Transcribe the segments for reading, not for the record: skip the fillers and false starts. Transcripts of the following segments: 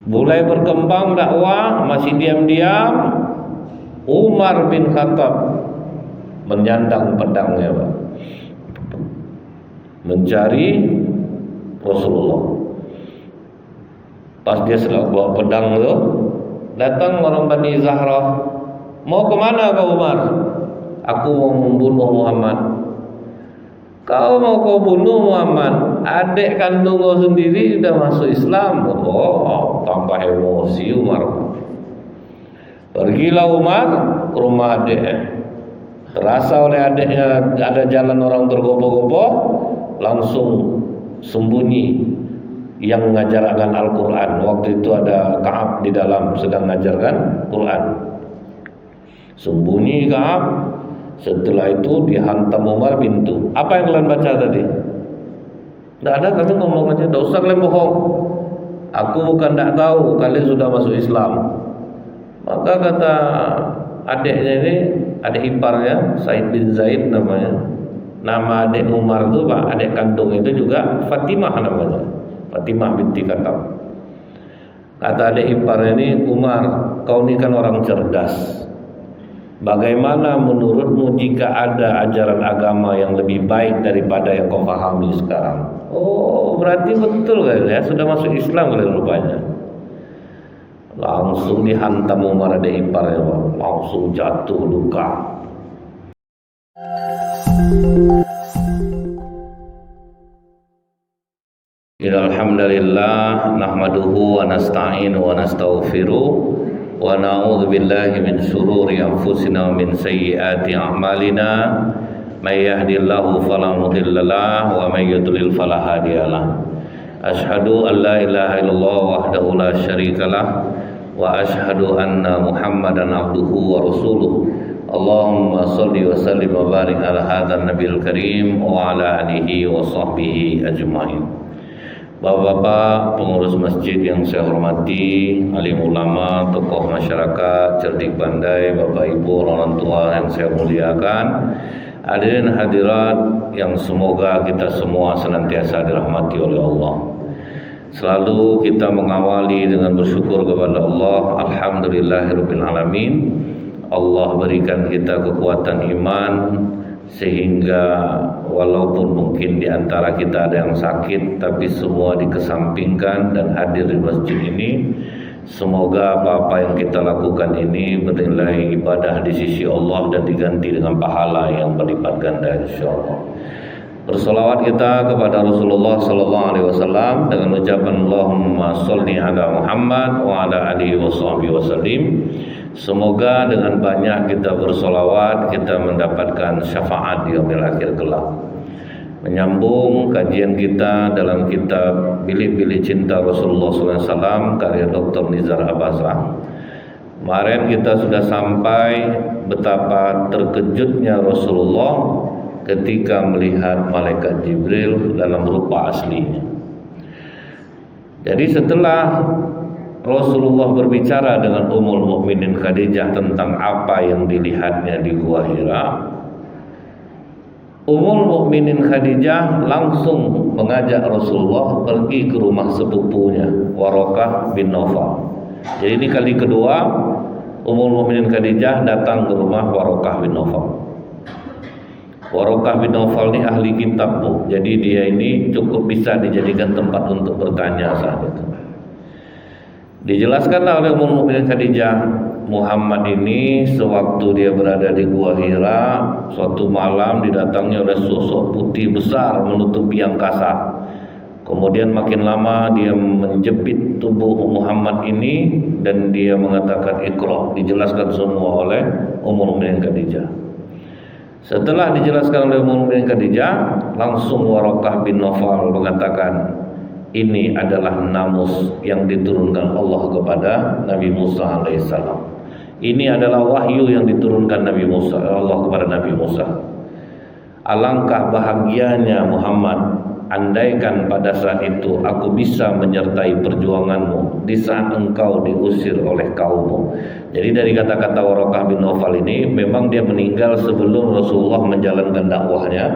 Mulai berkembang dakwah, masih diam-diam Umar bin Khattab menyandang pedangnya, Pak, mencari Rasulullah. Pas dia sedang bawa pedang itu, datang orang Bani Zahrah. Mau kemana kau Umar? Aku mau membunuh Muhammad. Kau mau kau bunuh Muhammad? Adik kandung kau sendiri sudah masuk Islam. Oh, tambah emosi Umar. Pergilah Umar ke rumah adiknya. Terasa oleh adiknya ada jalan orang bergopoh-gopoh, langsung sembunyi yang mengajarkan Al-Quran. Waktu itu ada Ka'ab di dalam sedang mengajarkan Quran. Sembunyi Ka'ab. Setelah itu dihantam Umar pintu. Apa yang kalian baca tadi? Tidak ada, kami ngomong aja. Tidak usah kalian bohong. Aku bukan tidak tahu kalian sudah masuk Islam. Maka kata adiknya ini, adik iparnya Said bin Zaid namanya. Nama adik Umar itu, Pak, adik kandung itu juga Fatimah namanya. Fatimah binti Khattab. Kata adik iparnya ini, Umar, kau ini kan orang cerdas. Bagaimana menurutmu jika ada ajaran agama yang lebih baik daripada yang kau pahami sekarang? Oh, berarti betul kan ya, sudah masuk Islam kalian rupanya. Langsung dihantam Umar adik iparnya, langsung jatuh luka. Alhamdulillah, nahmaduhu wa nasta'inu wa nastaghfiruh. Wa na'udzu billahi min syururi anfusina wa min sayyiati a'malina. May yahdihillahu fala mudhillalah wa may yudlil fala hadiyalah. Asyhadu an la ilaha illallah wahdahu la syarikalah wa asyhadu anna Muhammadan abduhu wa rasuluh. Allahumma shalli wa sallim wa barik ala hadzal nabiyil karim wa ala alihi wa sahbihi ajmain. Bapak-bapak pengurus masjid yang saya hormati, alim ulama, tokoh masyarakat, cerdik pandai, bapak ibu, orang tua yang saya muliakan, hadirin hadirat yang semoga kita semua senantiasa dirahmati oleh Allah. Selalu kita mengawali dengan bersyukur kepada Allah. Alhamdulillahirabbil alamin. Allah berikan kita kekuatan iman sehingga walaupun mungkin di antara kita ada yang sakit, tapi semua dikesampingkan dan hadir di masjid ini. Semoga apa-apa yang kita lakukan ini bernilai ibadah di sisi Allah dan diganti dengan pahala yang berlipat ganda insyaallah. Bersolawat kita kepada Rasulullah sallallahu alaihi wasallam dengan ucapan Allahumma sholli ala Muhammad wa ala alihi washabihi wasallim. Semoga dengan banyak kita bersolawat kita mendapatkan syafaat di yaumil akhir kelak. Menyambung kajian kita dalam kitab Bilik-bilik Cinta Rasulullah SAW karya Dr. Nizar Abbasah. Kemarin kita sudah sampai betapa terkejutnya Rasulullah ketika melihat malaikat Jibril dalam rupa aslinya. Jadi setelah Rasulullah berbicara dengan Ummul Mukminin Khadijah tentang apa yang dilihatnya di Gua Hira, Ummul Mukminin Khadijah langsung mengajak Rasulullah pergi ke rumah sepupunya Waraqah bin Nawfal. Jadi ini kali kedua Ummul Mukminin Khadijah datang ke rumah Waraqah bin Nawfal. Waraqah bin Nawfal ini ahli kitab, Bu. Jadi dia ini cukup bisa dijadikan tempat untuk bertanya saat itu. Dijelaskan oleh Ummul Mukminin Khadijah, Muhammad ini sewaktu dia berada di Gua Hira, suatu malam didatangi oleh sosok putih besar menutupi angkasa. Kemudian makin lama dia menjepit tubuh Muhammad ini dan dia mengatakan Iqra. Dijelaskan semua oleh Ummul Mukminin Khadijah. Setelah dijelaskan oleh Ummul Mukminin Khadijah, langsung Waraqah bin Nawfal mengatakan, ini adalah namus yang diturunkan Allah kepada Nabi Musa alaihissalam. Ini adalah wahyu yang diturunkan Nabi Musa, Allah kepada Nabi Musa. Alangkah bahagianya Muhammad, andaikan pada saat itu aku bisa menyertai perjuanganmu di saat engkau diusir oleh kaummu. Jadi dari kata-kata Waraqah bin Nawfal ini, memang dia meninggal sebelum Rasulullah menjalankan dakwahnya,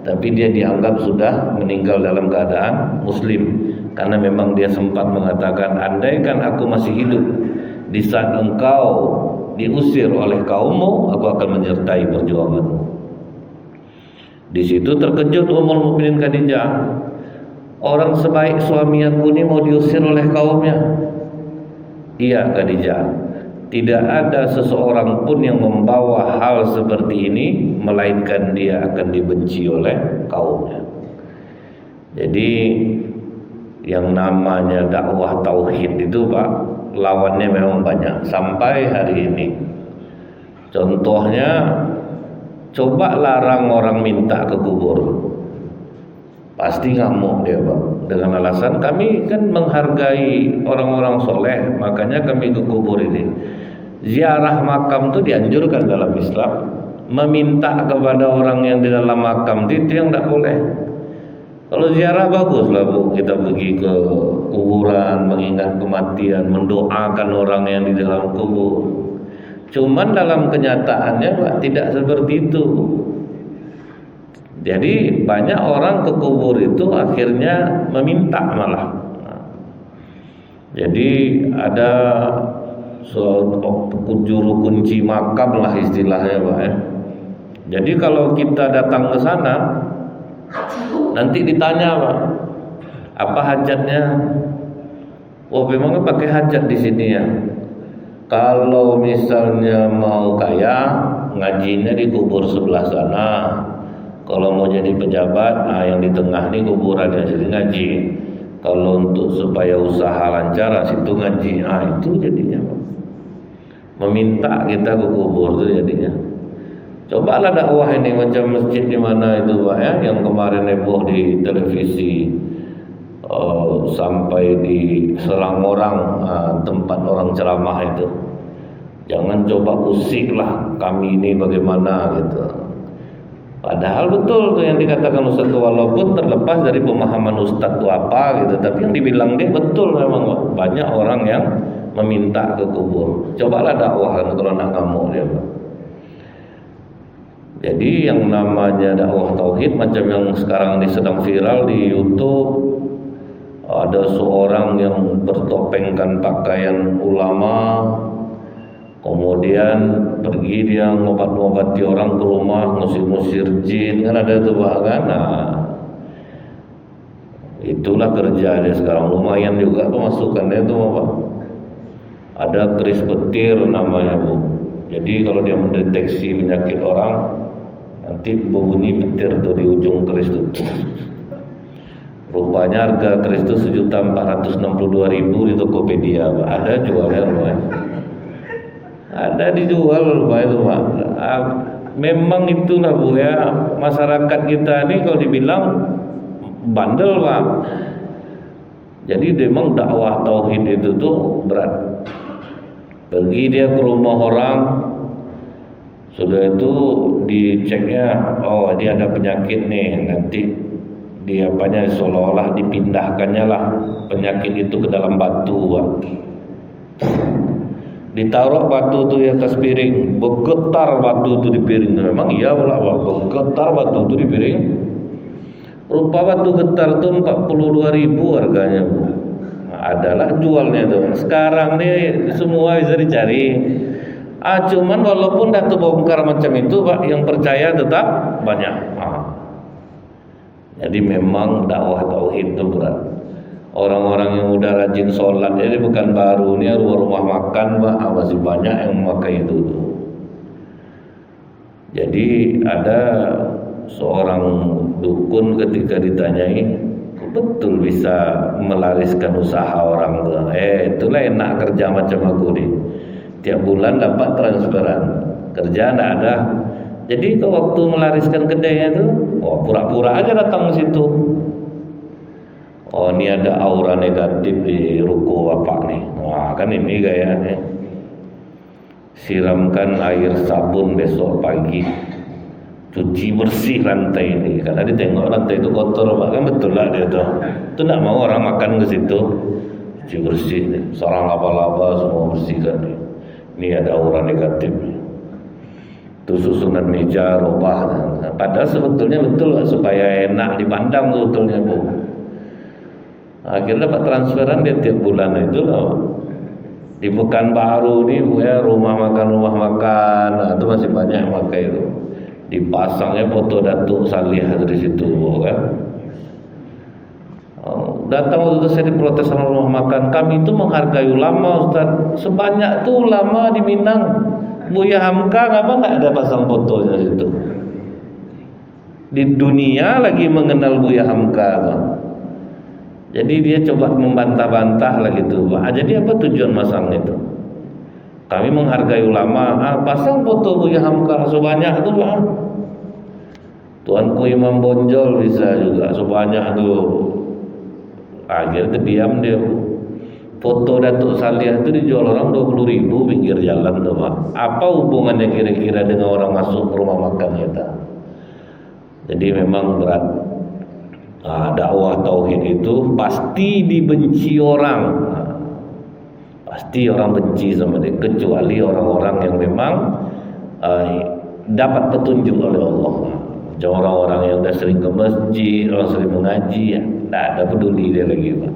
tapi dia dianggap sudah meninggal dalam keadaan muslim. Karena memang dia sempat mengatakan, andaikan aku masih hidup di saat engkau diusir oleh kaummu, aku akan menyertai perjuanganmu. Di situ terkejut Ummul Mukminin Khadijah. Orang sebaik suami aku ini mau diusir oleh kaumnya. Iya Khadijah, tidak ada seseorang pun yang membawa hal seperti ini melainkan dia akan dibenci oleh kaumnya. Jadi yang namanya dakwah tauhid itu Pak, lawannya memang banyak sampai hari ini. Contohnya, coba larang orang minta ke kubur, pasti ngamuk dia Pak, dengan alasan kami kan menghargai orang-orang soleh, makanya kami ke kubur ini. Ziarah makam itu dianjurkan dalam Islam. Meminta kepada orang yang di dalam makam itu yang tidak boleh. Kalau ziarah baguslah Bu, kita pergi ke kuburan, mengingat kematian, mendoakan orang yang di dalam kubur. Cuman dalam kenyataannya Pak, tidak seperti itu. Jadi banyak orang ke kubur itu akhirnya meminta malah. Jadi ada juru kunci makam lah istilahnya Pak ya. Jadi kalau kita datang ke sana, nanti ditanya Pak, apa hajatnya? Oh memangnya pakai hajat di sini ya? Kalau misalnya mau kaya, ngajinya di kubur sebelah sana. Kalau mau jadi pejabat, nah yang di tengah nih kuburannya jadi ngaji. Kalau untuk supaya usaha lancar, situ ngaji. Ah itu jadinya Pak. Meminta kita ke kubur itu jadinya. Cobalah dakwah ini macam masjid di mana itu Pak ya, yang kemarin heboh di televisi, sampai di Selangorang, tempat orang ceramah itu. Jangan coba usiklah kami ini bagaimana gitu. Padahal betul tuh yang dikatakan Ustaz itu, walaupun terlepas dari pemahaman Ustaz itu apa gitu, tapi yang dibilang dia betul memang Pak. Banyak orang yang meminta ke kubur. Cobalah dakwah kan kalau nak ngamuk dia Pak. Jadi yang namanya dakwah tauhid macam yang sekarang ini sedang viral di YouTube, ada seorang yang bertopengkan pakaian ulama, kemudian pergi dia ngobat-ngobati orang ke rumah, ngusir-ngusir jin, kan ada tuh bahkan. Nah, itulah kerja dia sekarang, lumayan juga pemasukannya itu Pak. Ada keris petir namanya Bu. Jadi kalau dia mendeteksi penyakit orang, nanti bunyi petir tuh di ujung keris itu. Rupanya harga keris itu 1.462.000 di Tokopedia Pak. Ada jualnya Pak. Ada dijual Pak itu Pak. Memang itulah Bu ya, masyarakat kita ini kalau dibilang bandel Pak. Jadi memang dakwah tauhid itu tuh berat. Pergi dia ke rumah orang, sudah itu diceknya, oh dia ada penyakit nih, nanti dia apanya seolah-olah dipindahkannya lah penyakit itu ke dalam batu Pak. Ditaruh batu itu di atas piring, bergetar batu itu di piring. Memang iya pula Pak, bergetar batu itu di piring. Rupa batu getar itu 42.000 harganya Bu. Adalah jualnya tuh. Sekarang nih semua bisa dicari. Cuman walaupun dah terbongkar macam itu Pak, yang percaya tetap banyak. Jadi memang dakwah tauhid itu berat. Orang-orang yang udah rajin sholat, jadi bukan baru nih rumah makan Pak, masih banyak yang memakai itu tuh. Jadi ada seorang dukun ketika ditanyai, betul bisa melariskan usaha orang tuh. Itulah enak kerja macam aku nih. Tiap bulan dapat transferan, kerja enggak ada. Jadi ke waktu melariskan kedainya itu, pura-pura aja datang ke situ. Oh ini ada aura negatif di ruko bapak nih. Wah kan ini gayanya. Siramkan air sabun besok pagi, cuci bersih lantai ini. Karena dia tengok lantai itu kotor Pak, kan betul lah dia tuh. Itu nggak mau orang makan ke situ. Cuci bersih, sarang laba-laba semua bersihkan. Ini ada aura negatif. Itu susunan meja, robah. Padahal sebetulnya betul Pak, supaya enak dipandang sebetulnya Bu. Akhirnya dapat transferan dia tiap bulan itu loh. Di Pekanbaru nih ya, rumah makan, nah, itu masih banyak yang pakai itu. Dipasangnya foto Datuk Salih dari situ kan. Datang waktu itu saya diprotes sama rumah makan, kami itu menghargai ulama Ustaz. Sebanyak tuh ulama di Minang, Buya Hamka ngapa nggak ada pasang fotonya situ? Di dunia lagi mengenal Buya Hamka, Pak. Jadi dia coba membantah-bantah lah gitu, Pak. Jadi apa tujuan masang itu? Kami menghargai ulama, pasang foto Buya Hamka sebanyak itu, Pak. Tuanku Imam Bonjol bisa juga sebanyak itu. Akhirnya diam dia. Foto Datuk Salih itu dijual orang 20.000 pinggir jalan tuh, Pak. Apa hubungannya kira-kira dengan orang masuk rumah makan kita? Jadi memang berat. Dakwah tauhid itu pasti dibenci orang. Pasti orang benci sama dia, kecuali orang-orang yang memang dapat petunjuk oleh Allah. Macam orang-orang yang udah sering ke masjid, orang sering mengaji, ya tidak ada peduli dia lagi, Pak.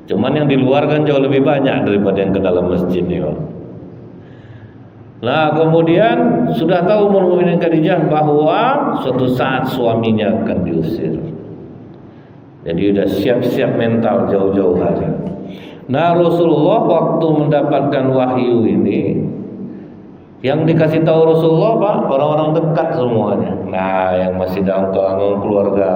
Cuman yang di luar kan jauh lebih banyak daripada yang ke dalam masjid nih, Pak. Nah, kemudian sudah tahu Ummul Mukminin Khadijah bahwa suatu saat suaminya akan diusir. Jadi udah siap-siap mental jauh-jauh hari. Nah, Rasulullah waktu mendapatkan wahyu ini, yang dikasih tahu Rasulullah, Pak, orang-orang dekat semuanya. Nah, yang masih dalam kalangan keluarga.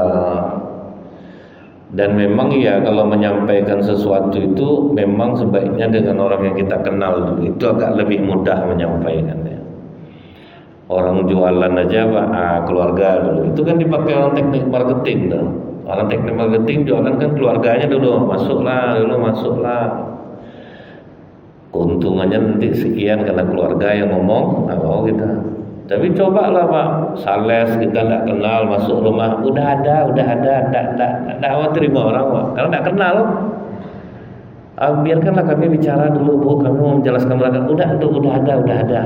Dan memang ya kalau menyampaikan sesuatu itu memang sebaiknya dengan orang yang kita kenal dulu. Itu agak lebih mudah menyampaikannya. Orang jualan aja, Pak, keluarga dulu. Itu kan dipakai orang teknik marketing tuh. Orang teknik marketing jualan kan keluarganya dulu, masuklah. Keuntungannya nanti sekian karena keluarga yang ngomong, mau kita. Tapi cobalah, Pak, sales kita tidak kenal masuk rumah, udah ada, tidak terima orang, Pak, karena tidak kenal. Biarkanlah kami bicara dulu, Bu, kami mau menjelaskan mereka. Udah ada.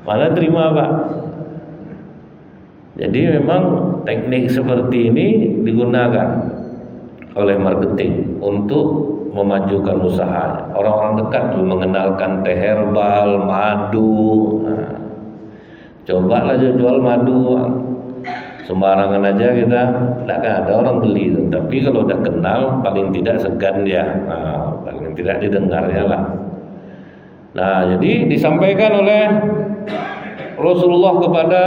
Mana terima, Pak? Jadi memang teknik seperti ini digunakan oleh marketing untuk memajukan usaha. Orang-orang dekat dulu mengenalkan teh herbal, madu. Cobalah jual madu. Sembarangan aja kita, tidak ada orang beli. Tapi kalau udah kenal, paling tidak segan ya, paling tidak didengarnya lah. Nah, jadi disampaikan oleh Rasulullah kepada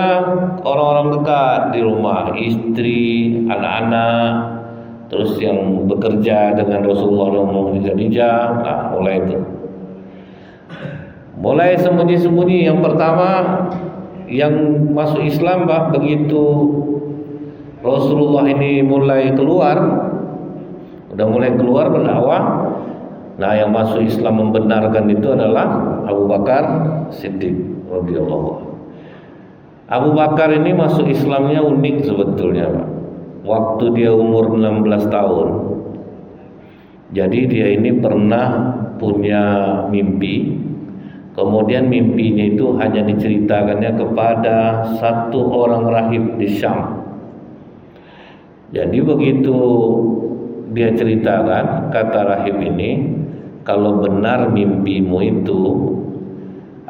orang-orang dekat di rumah, istri, anak-anak, terus yang bekerja dengan Rasulullah dan Khadijah. Nah, mulai sembunyi-sembunyi. Yang pertama yang masuk Islam, Pak, begitu Rasulullah ini mulai keluar berdakwah. Nah, yang masuk Islam membenarkan itu adalah Abu Bakar Siddiq radhiyallahu anhu. Abu Bakar ini masuk Islamnya unik sebetulnya, Pak. Waktu dia umur 16 tahun. Jadi dia ini pernah punya mimpi. Kemudian mimpinya itu hanya diceritakannya kepada satu orang rahib di Syam. Jadi begitu dia ceritakan, kata rahib ini, kalau benar mimpimu itu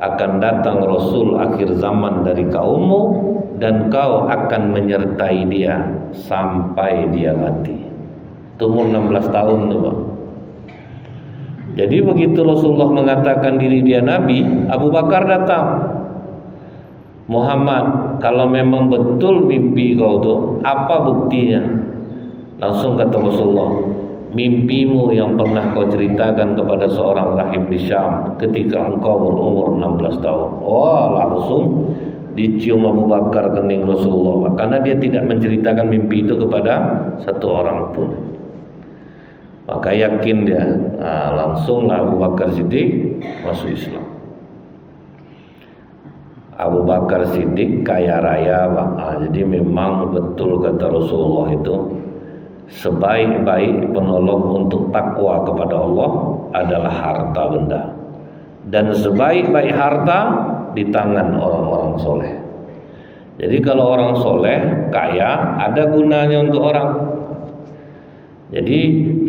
akan datang Rasul akhir zaman dari kaummu dan kau akan menyertai dia sampai dia mati. Itu umur 16 tahun tuh, Pak. Jadi begitu Rasulullah mengatakan diri dia Nabi, Abu Bakar datang. Muhammad, kalau memang betul mimpi kau tuh, apa buktinya? Langsung kata Rasulullah, mimpimu yang pernah kau ceritakan kepada seorang rahib di Syam ketika engkau berumur 16 tahun. Langsung dicium Abu Bakar kening Rasulullah, karena dia tidak menceritakan mimpi itu kepada satu orang pun. Maka yakin dia, langsunglah Abu Bakar Siddiq masuk Islam. Abu Bakar Siddiq kaya raya, Pak. Jadi memang betul kata Rasulullah itu, sebaik-baik penolong untuk takwa kepada Allah adalah harta benda, dan sebaik-baik harta di tangan orang-orang soleh. Jadi kalau orang soleh kaya, ada gunanya untuk orang. Jadi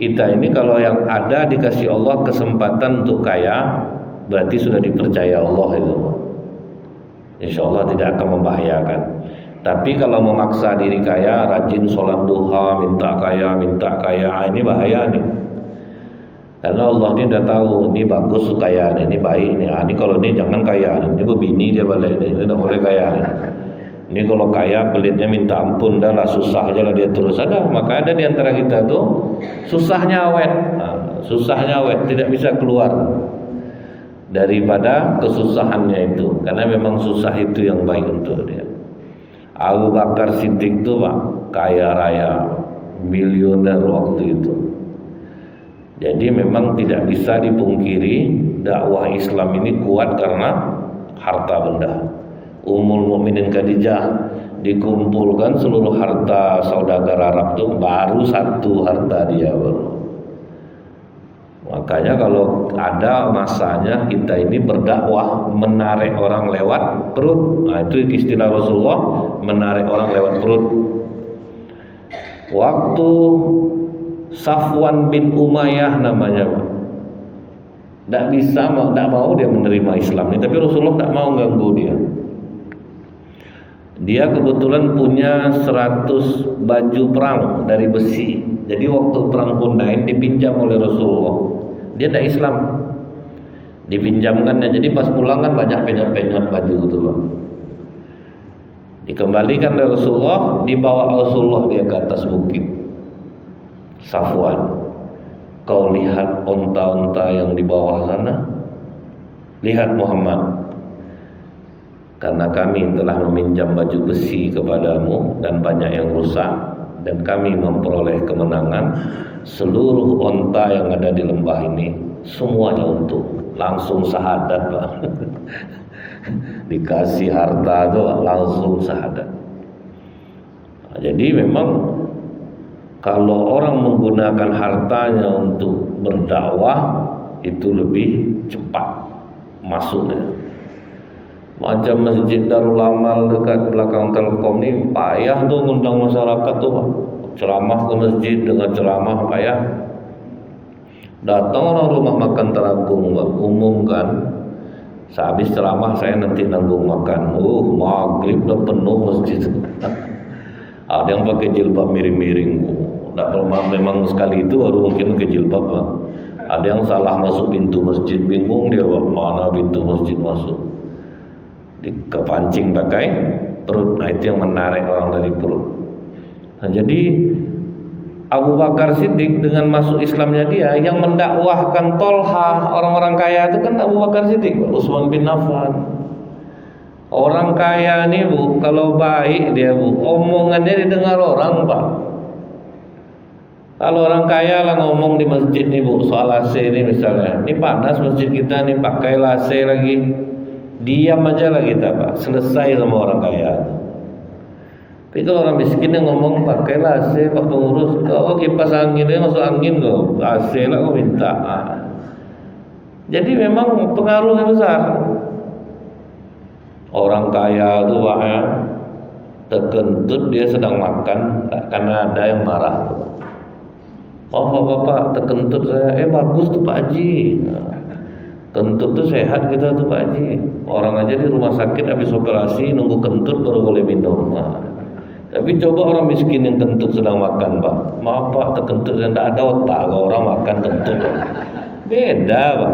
kita ini kalau yang ada dikasih Allah kesempatan untuk kaya, berarti sudah dipercaya Allah itu. Insya Allah tidak akan membahayakan. Tapi kalau memaksa diri kaya, rajin sholat duha, minta kaya, ini bahaya nih. Karena Allah ini udah tahu, ini bagus kaya, ini baik nih. Ini kalau ini jangan kaya, ini bini dia balik, ini tidak boleh kaya. Ini kalau kaya pelitnya minta ampun, dah lah susah aja lah dia terus ada. Maka ada di antara kita tuh susahnya awet, susahnya awet, tidak bisa keluar daripada kesusahannya itu. Karena memang susah itu yang baik untuk dia. Abu Bakar Siddiq itu Pak, kaya raya, miliuner waktu itu. Jadi memang tidak bisa dipungkiri dakwah Islam ini kuat karena harta benda. Ummul Mukminin Khadijah dikumpulkan seluruh harta saudagar Arab itu baru satu harta dia baru. Makanya kalau ada masanya kita ini berdakwah menarik orang lewat perut. Nah, itu istilah Rasulullah, menarik orang lewat perut. Waktu Safwan bin Umayyah namanya, tidak mau dia menerima Islam ini, tapi Rasulullah tidak mau ganggu dia. Dia kebetulan punya 100 baju perang dari besi. Jadi waktu perang Hunain dipinjam oleh Rasulullah. Dia tidak Islam, dipinjamkannya. Jadi pas pulang kan banyak penyat-penyat baju itu loh. Dikembalikan oleh Rasulullah, dibawa Rasulullah dia ke atas bukit. Safwan, kau lihat onta-onta yang di bawah sana? Lihat Muhammad, karena kami telah meminjam baju besi kepadamu dan banyak yang rusak, dan kami memperoleh kemenangan. Seluruh onta yang ada di lembah ini semuanya untuk, langsung syahadat Pak. Dikasih harta itu langsung syahadat. Nah, jadi memang kalau orang menggunakan hartanya untuk berdakwah itu lebih cepat masuknya. Macam Masjid Darul Amal dekat belakang Telkom ini payah tuh ngundang masyarakat tuh Pak. Ceramah ke masjid dengan ceramah payah. Datang orang rumah makan terapung Pak, umumkan. Sehabis ceramah saya nanti nanggung makan. Maghrib udah penuh masjid. Ada yang pakai jilbab miring-miring. Memang sekali itu baru mungkin ke jilbab Pak. Ada yang salah masuk pintu masjid, bingung dia Pak, mana pintu masjid masuk. Kepancing pakai perut. Nah itu yang menarik orang dari perut. Nah, jadi Abu Bakar Siddiq dengan masuk Islamnya dia, yang mendakwahkan Tolha, orang-orang kaya itu kan Abu Bakar Siddiq, Utsman bin Affan. Orang kaya nih Bu, kalau baik dia Bu, omongannya didengar orang Pak. Kalau orang kaya lah ngomong di masjid nih Bu, soal AC ini misalnya, ini panas masjid kita nih, pakai AC lagi, diam aja lah kita Pak, selesai sama orang kaya. Tapi kalau orang miskin yang ngomong pakai AC, Pak pengurus, kau kipas anginnya masuk angin kau, AC lah kau minta. Jadi memang pengaruhnya besar. Orang kaya itu Pak ya, terkentut dia sedang makan, karena ada yang marah. Oh bapak terkentut saya, bagus tuh Pak Haji. Kentut tuh sehat kita tuh Pak Haji. Orang aja di rumah sakit habis operasi nunggu kentut baru boleh minum. Tapi coba orang miskin yang kentut sedang makan Pak, maaf Pak terkentut dan tidak ada otak kalau orang makan kentut. Beda Pak.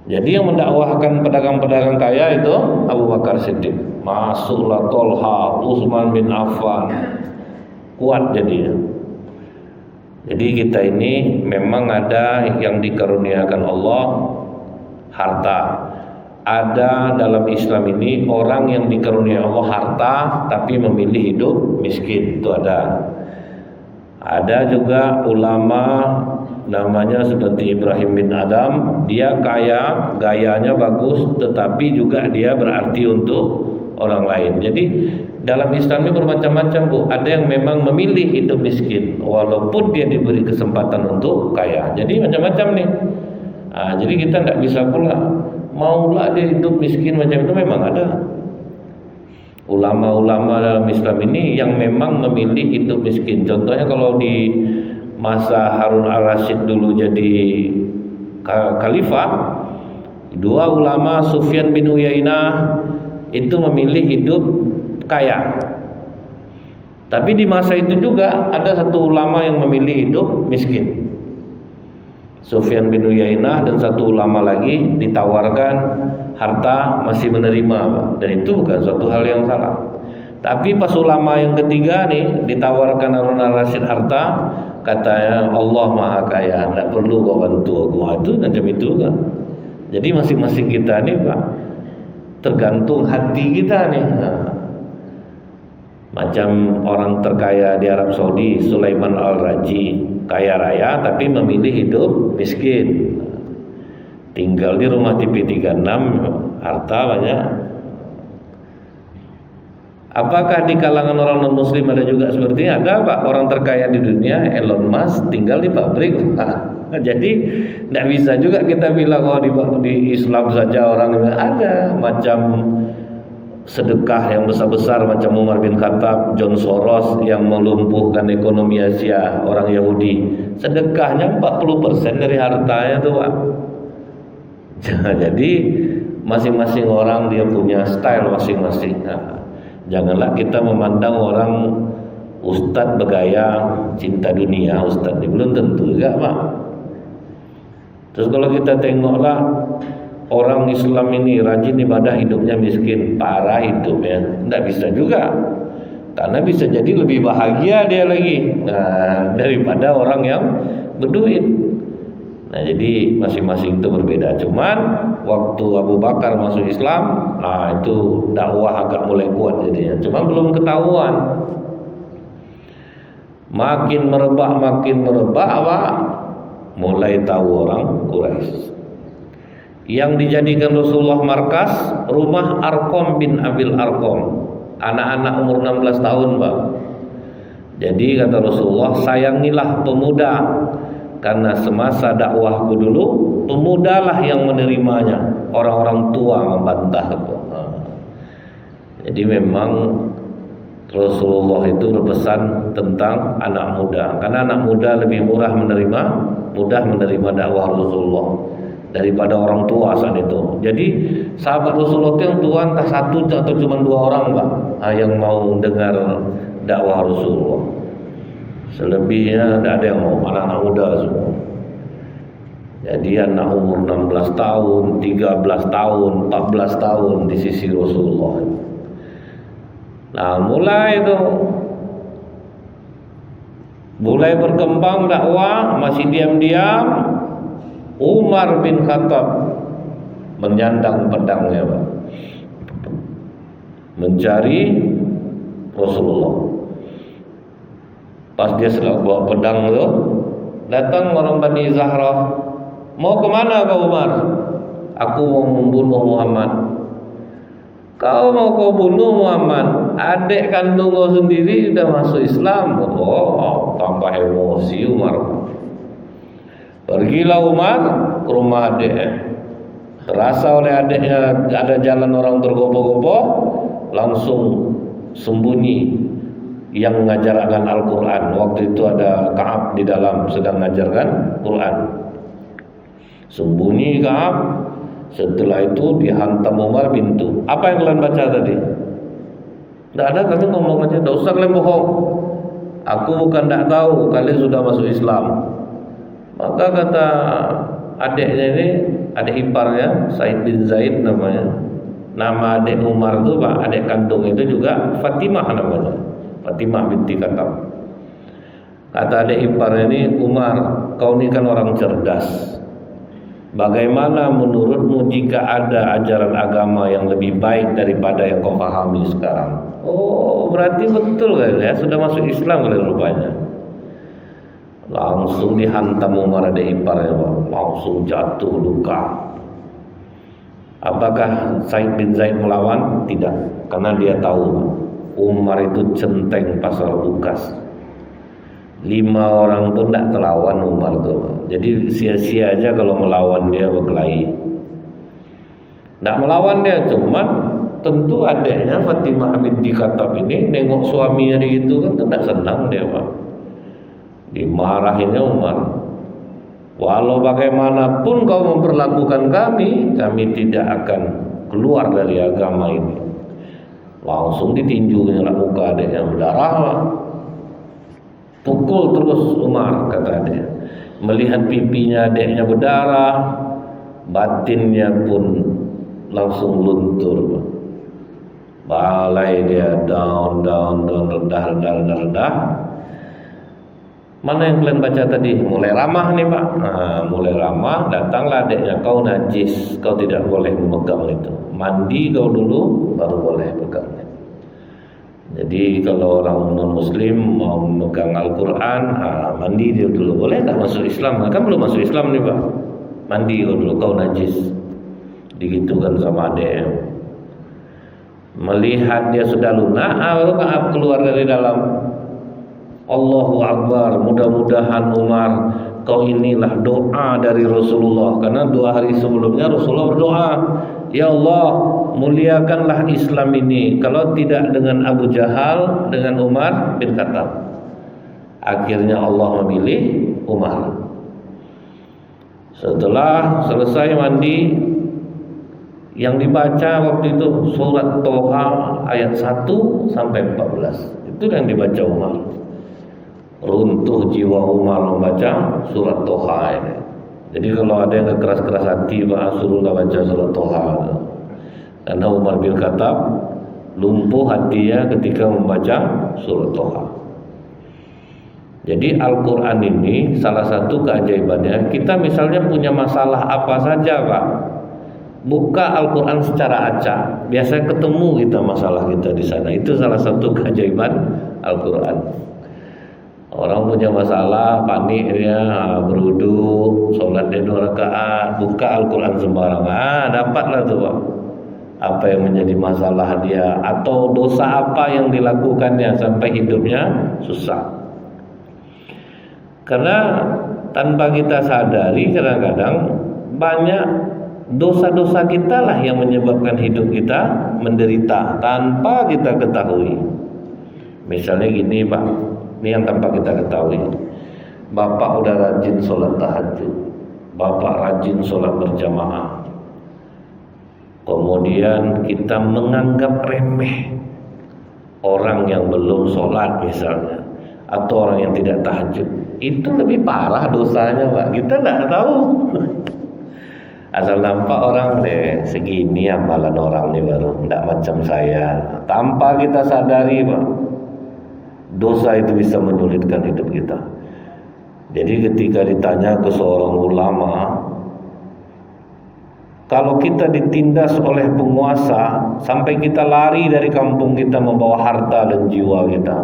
Jadi yang mendakwahkan pedagang-pedagang kaya itu Abu Bakar Siddiq. Masuklah Tolha, Utsman bin Affan, kuat jadinya. Jadi kita ini memang ada yang dikaruniakan Allah harta. Ada dalam Islam ini orang yang dikaruniai Allah harta tapi memilih hidup miskin, itu ada. Ada juga ulama namanya seperti Ibrahim bin Adam, dia kaya, gayanya bagus, tetapi juga dia berarti untuk orang lain. Jadi dalam Islam ini bermacam-macam Bu. Ada yang memang memilih hidup miskin walaupun dia diberi kesempatan untuk kaya. Jadi macam-macam nih. Jadi kita tidak bisa pula maulah dia hidup miskin macam itu, memang ada. ulama-ulama dalam Islam ini yang memang memilih hidup miskin. Contohnya kalau di masa Harun al-Rasyid dulu jadi khalifah, dua ulama Sufyan bin Uyainah itu memilih hidup kaya. Tapi di masa itu juga ada satu ulama yang memilih hidup miskin. Sufyan bin Uyainah dan satu ulama lagi ditawarkan harta masih menerima, dan itu bukan suatu hal yang salah. Tapi pas ulama yang ketiga nih ditawarkan Harun al-Rasyid harta, katanya Allah maha kaya, tidak perlu kau bantu aku. Itu macam itu kan. Jadi masing-masing kita nih Pak, tergantung hati kita nih. Macam orang terkaya di Arab Saudi, Sulaiman Al-Raji, kaya raya tapi memilih hidup miskin. Tinggal di rumah TV 36, harta banyak. Apakah di kalangan orang non-muslim ada juga seperti ini? Ada Pak, orang terkaya di dunia, Elon Musk, tinggal di pabrik. Jadi tidak bisa juga kita bilang di Islam saja orang ada. Macam sedekah yang besar-besar macam Umar bin Khattab, John Soros yang melumpuhkan ekonomi Asia, orang Yahudi, sedekahnya 40% dari hartanya tuh Pak. Jadi masing-masing orang dia punya style masing-masing. Janganlah kita memandang orang ustadz bergaya cinta dunia, ustadz ini belum tentu juga Pak. Terus kalau kita tengoklah orang Islam ini rajin ibadah hidupnya miskin, parah hidupnya, tidak bisa juga. Karena bisa jadi lebih bahagia dia lagi daripada orang yang berduit. Nah jadi masing-masing itu berbeda. Cuman waktu Abu Bakar masuk Islam, itu dakwah agak mulai kuat jadinya. Cuma belum ketahuan. Makin merebak Pak, mulai tahu orang Quraisy. Yang dijadikan Rasulullah markas rumah Arqam bin Abil Arqam, anak-anak umur 16 tahun Pak. Jadi kata Rasulullah, sayangilah pemuda, karena semasa dakwahku dulu pemudalah yang menerimanya, orang-orang tua membantah. Jadi memang Rasulullah itu berpesan tentang anak muda, karena anak muda lebih mudah menerima dakwah Rasulullah daripada orang tua saat itu. Jadi sahabat Rasulullah itu yang tua entah satu atau cuma 2 orang Pak, yang mau dengar dakwah Rasulullah. Selebihnya tidak ada yang mau, anak-anak muda semua. Jadi anak umur 16 tahun, 13 tahun, 14 tahun di sisi Rasulullah. Nah mulai berkembang dakwah, masih diam-diam Umar bin Khattab menyandang pedangnya Pak, mencari Rasulullah. Pas dia sedang bawa pedang itu, datang orang Bani Zahrah. Mau kemana kau Umar? Aku mau membunuh Muhammad. Kau mau kau bunuh Muhammad? Adik kandung kau sendiri sudah masuk Islam. Tambah emosi Umar. Pergilah Umar ke rumah adiknya. Terasa oleh adiknya ada jalan orang tergopoh-gopoh, langsung sembunyi yang mengajarkan Al-Quran. Waktu itu ada Ka'ab di dalam sedang mengajarkan Quran. Sembunyi Ka'ab. Setelah itu dihantam Umar pintu. Apa yang kalian baca tadi? Tidak ada, kami ngomong aja. Tidak usah kalian bohong. Aku bukan tidak tahu kalian sudah masuk Islam. Maka kata adiknya ini, adik iparnya Said bin Zaid namanya. Nama adik Umar itu Pak, adik kandung itu juga Fatimah namanya. Fatimah binti Khattab. Kata adik iparnya ini, Umar, kau ini kan orang cerdas. Bagaimana menurutmu jika ada ajaran agama yang lebih baik daripada yang kau pahami sekarang? Oh, berarti betul kan ya, sudah masuk Islam kalian rupanya. Langsung dihantam Umar adik iparnya, langsung jatuh luka. Apakah Said bin Zaid melawan? Tidak, karena dia tahu Umar itu centeng pasal lukas. 5 orang pun tidak terlawan Umar tuh. Jadi sia-sia aja kalau melawan dia berkelahi. Tidak melawan dia, cuma tentu adiknya Fatimah binti Khattab ini nengok suaminya itu kan tidak senang dia Pak. Dimarahinnya Umar. Walau bagaimanapun kau memperlakukan kami tidak akan keluar dari agama ini. Langsung ditinjunya lah muka adiknya berdarah Pak. Pukul terus Umar kata dia. Melihat pipinya adiknya berdarah, batinnya pun langsung luntur. Balai dia down rendah. Mana yang kalian baca tadi? Mulai ramah nih Pak. Mulai ramah, datanglah adiknya, kau najis, kau tidak boleh memegang itu. Mandi kau dulu, baru boleh pegangnya. Jadi kalau orang non Muslim mau memegang Al-Quran, mandi dia dulu. Boleh tak masuk Islam? Kan belum masuk Islam nih Pak. Mandi kau dulu, kau najis. Digitukan sama adiknya. Melihat dia sudah lunak, baru keluar dari dalam. Allahu Akbar, mudah-mudahan Umar kau inilah doa dari Rasulullah. Karena 2 hari sebelumnya Rasulullah berdoa, ya Allah muliakanlah Islam ini, kalau tidak dengan Abu Jahal, dengan Umar bin Khattab. Akhirnya Allah memilih Umar. Setelah selesai mandi, yang dibaca waktu itu surat Toha ayat 1 sampai 14. Itu yang dibaca Umar. Runtuh jiwa Umar membaca surat Toha ini. Jadi kalau ada yang keras-keras hati, Pak, suruhlah baca surat Toha. Karena Umar bin Khattab lumpuh hatinya ketika membaca surat Toha. Jadi Al-Quran ini salah satu keajaibannya, kita misalnya punya masalah apa saja Pak, buka Al-Quran secara acak, biasanya ketemu kita masalah kita di sana. Itu salah satu keajaiban Al-Quran. Orang punya masalah, panik dia, berwudu, sholatnya 2 rakaat, buka Al-Quran sembarangan, dapatlah tuh Pak, apa yang menjadi masalah dia, atau dosa apa yang dilakukannya sampai hidupnya susah. Karena tanpa kita sadari, kadang-kadang banyak dosa-dosa kita lah yang menyebabkan hidup kita menderita tanpa kita ketahui. Misalnya gini Pak, ini yang tanpa kita ketahui. Bapak udah rajin sholat tahajud, Bapak rajin sholat berjamaah, kemudian kita menganggap remeh orang yang belum sholat misalnya, atau orang yang tidak tahajud. Itu lebih parah dosanya Pak, kita tidak tahu. Asal nampak orang deh, segini amalan orang nih baru, tidak macam saya. Tanpa kita sadari Pak, dosa itu bisa menyulitkan hidup kita. Jadi ketika ditanya ke seorang ulama, kalau kita ditindas oleh penguasa sampai kita lari dari kampung kita membawa harta dan jiwa kita,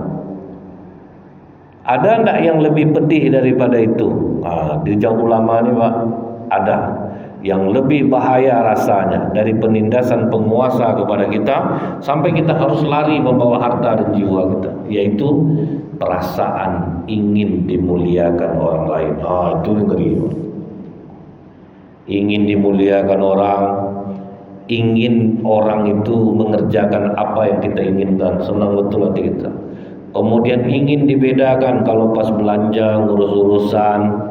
ada enggak yang lebih pedih daripada itu? Dijawab ulama ini Pak, ada. Yang lebih bahaya rasanya dari penindasan penguasa kepada kita sampai kita harus lari membawa harta dan jiwa kita, yaitu perasaan ingin dimuliakan orang lain. Itu ngeri. Ingin dimuliakan orang, ingin orang itu mengerjakan apa yang kita inginkan, senang betul hati kita. Kemudian ingin dibedakan kalau pas belanja, ngurus-urusan,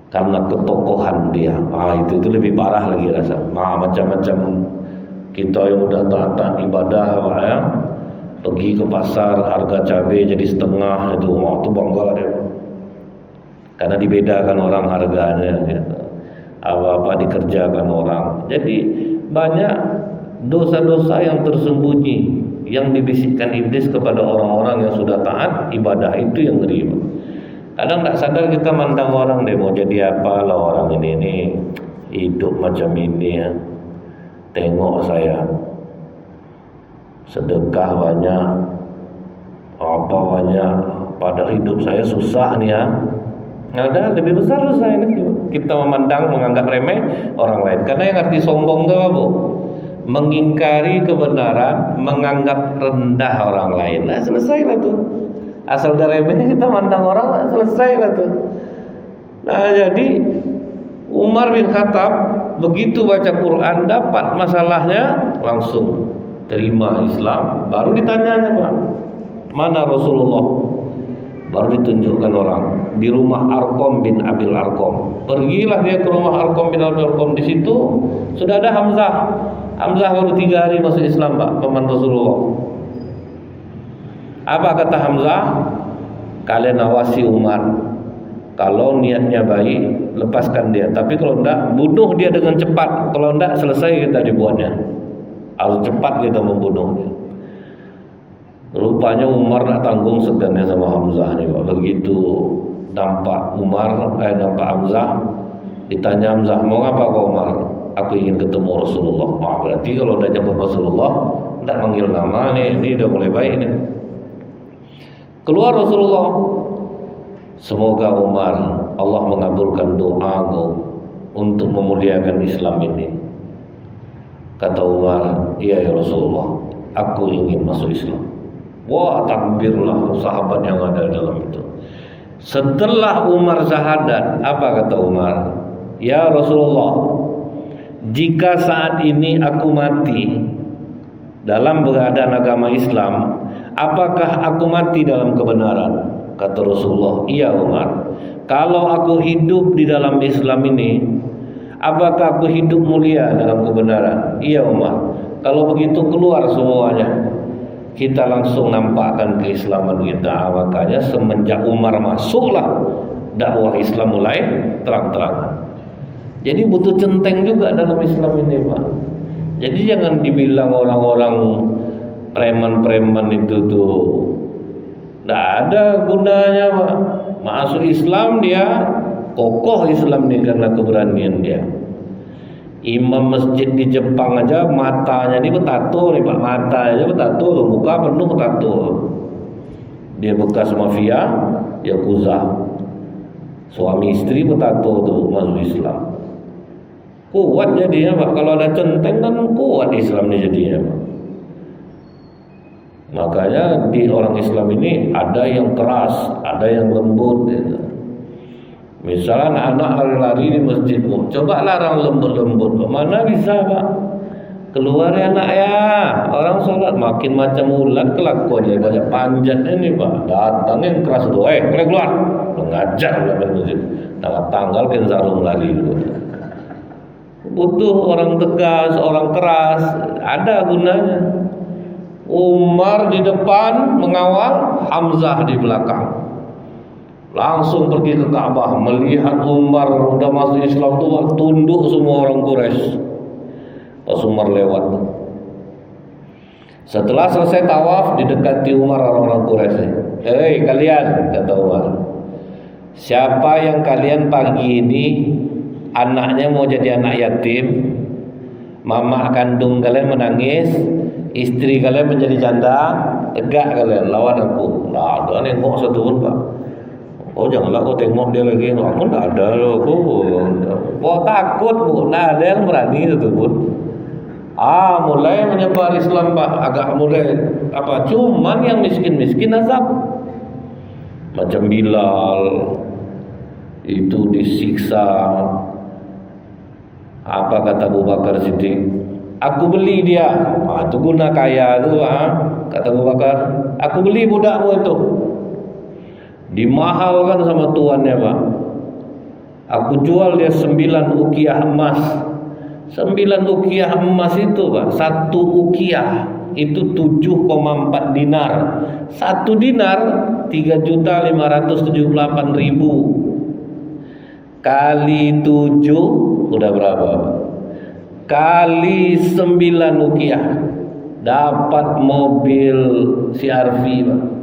karena ketokohan dia. Itu lebih parah lagi rasa. Macam-macam kita yang udah taat ibadah Pak, ya, pergi ke pasar harga cabai jadi setengah, itu bangga dia. Karena dibedakan orang harganya gitu. Apa-apa dikerjakan orang. Jadi banyak dosa-dosa yang tersembunyi yang dibisikkan iblis kepada orang-orang yang sudah taat ibadah. Itu yang ngeri. Kadang tak sadar kita mandang orang deh, mau jadi apa lah orang ini hidup macam ini ya. Tengok saya sedekah banyak, apa banyak, pada hidup saya susah nih ya. Ada lebih besar susah ini. Kita memandang, menganggap remeh orang lain. Karena yang arti sombong itu apa Bu? Mengingkari kebenaran, menganggap rendah orang lain. Nah selesailah tuh. Asal dari remehnya kita mandang orang, selesailah tuh. Nah jadi Umar bin Khattab begitu baca Quran dapat masalahnya langsung terima Islam. Baru ditanyanya, Pak, mana Rasulullah? Baru ditunjukkan orang di rumah Arqam bin Abil Arqam. Pergilah dia ke rumah Arqam bin Abil Arqam. Di situ sudah ada Hamzah. Hamzah baru 3 hari masuk Islam, Pak, paman Rasulullah. Apa kata Hamzah? Kalian awasi Umar. Kalau niatnya baik, lepaskan dia. Tapi kalau enggak, bunuh dia dengan cepat. Kalau enggak, selesai kita dibuatnya. Harus cepat kita membunuhnya. Rupanya Umar nak tanggung segannya sama Hamzah nih, Pak. Begitu nampak nampak Hamzah, ditanya Hamzah, mau apa kau Umar? Aku ingin ketemu Rasulullah. Berarti kalau udah jemput Rasulullah, tidak manggil nama nih, ini udah mulai baik nih. Keluar Rasulullah. Semoga Umar, Allah mengabulkan doamu untuk memuliakan Islam ini. Kata Umar, iya ya Rasulullah, aku ingin masuk Islam. Wah, takbirlah sahabat yang ada dalam itu. Setelah Umar syahadat, apa kata Umar? Ya Rasulullah, jika saat ini aku mati dalam keadaan agama Islam, apakah aku mati dalam kebenaran? Kata Rasulullah, iya Umar. Kalau aku hidup di dalam Islam ini, apakah aku hidup mulia dalam kebenaran? Iya Umar. Kalau begitu keluar semuanya, kita langsung nampakkan keislaman kita. Makanya semenjak Umar masuklah dakwah Islam mulai terang-terangan. Jadi butuh centeng juga dalam Islam ini, Pak. Jadi jangan dibilang orang-orang preman-preman itu tuh tidak ada gunanya, Pak. Masuk Islam dia kokoh Islam ini karena keberanian dia. Imam masjid di Jepang aja matanya ini bertato nih, Pak. Mata aja bertato loh, muka penuh bertato. Dia bekas mafia Yakuza. Suami istri bertato tuh masuk Islam. Kuat jadinya, Pak. Kalau ada centeng kan kuat Islam ini jadinya, Pak. Makanya di orang Islam ini ada yang keras, ada yang lembut gitu. Misalnya anak lari-lari di masjid, coba larang lembut-lembut, mana bisa, Pak? Keluar ya nak ya, orang sholat makin macam ulat kelakuannya, banyak panjatnya nih, Pak. Datang yang keras tuh, keluar, ngajar dalam masjid. Tanggal kan sarung lari dulu. Butuh orang tegas, orang keras, ada gunanya. Umar di depan mengawal, Hamzah di belakang. Langsung pergi ke Ka'bah, melihat Umar udah masuk Islam tuh, tunduk semua orang Quraisy. Pas Umar lewat, setelah selesai tawaf, didekati Umar orang-orang Quraisy. Hei kalian, kata Umar, siapa yang kalian pagi ini anaknya mau jadi anak yatim, mama kandung kalian menangis, istri kalian menjadi janda, tegak kalian lawan aku. Nah, ada nengok satu pun, Pak. Oh janganlah kau tengok dia lagi. Aku tak ada loh, kau takut, Bu. Nah, ada yang berani itu pun. Mulai menyebar Islam, Pak. Agak mulai cuman yang miskin-miskin azab. Macam Bilal itu disiksa. Apa kata Abu Bakar Siddiq? Aku beli dia. Itu guna kaya tu, kata Abu Bakar. Aku beli budakmu itu. Dimahalkan sama tuannya, Pak. Aku jual dia 9 ukiah emas. 9 ukiah emas itu, Pak, 1 ukiah itu 7,4 dinar. 1 dinar 3.578.000 kali 7 udah berapa? Kali 9 ukiah dapat mobil CR-V, Pak.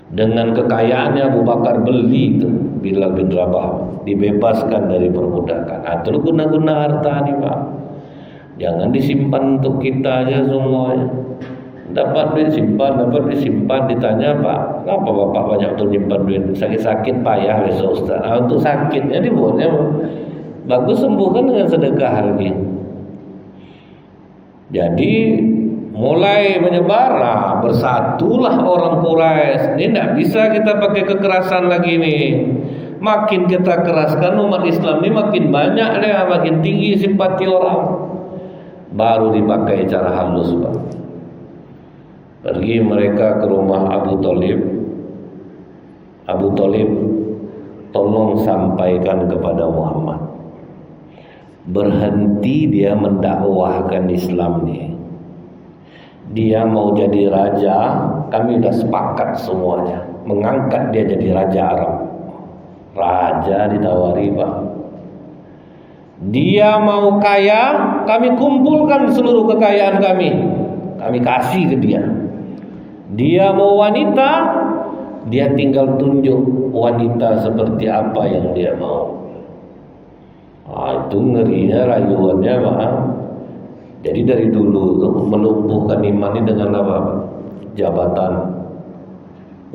Dengan kekayaannya Abu Bakar beli itu Bilal bin Rabah, dibebaskan dari perbudakan. Itu guna-guna harta nih, Pak. Jangan disimpan untuk kita aja semuanya. Dapat disimpan, ditanya, Pak, kenapa Bapak banyak untuk nyimpan duit? Sakit-sakit payah besok Ustaz. Untuk sakitnya dibuatnya bagus, sembuhkan dengan sedekah lagi. Jadi mulai menyebar, bersatulah orang Quraisy. Ini tidak bisa kita pakai kekerasan lagi nih. Makin kita keraskan, umat Islam ini makin banyak deh, makin tinggi simpati orang. Baru dipakai cara halus, Pak. Pergi mereka ke rumah Abu Thalib. Abu Thalib, tolong sampaikan kepada Muhammad, berhenti dia mendakwahkan Islam nih. Dia mau jadi raja, kami udah sepakat semuanya, mengangkat dia jadi raja Arab. Raja ditawari, Pak. Dia mau kaya, kami kumpulkan seluruh kekayaan kami, kami kasih ke dia. Dia mau wanita, dia tinggal tunjuk wanita seperti apa yang dia mau. Itu ngerinya rayuannya, Pak. Jadi dari dulu tuh melumpuhkan iman ini dengan apa? Jabatan,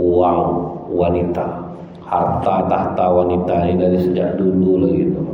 uang, wanita, harta tahta wanita ini dari sejak dulu lagi tuh.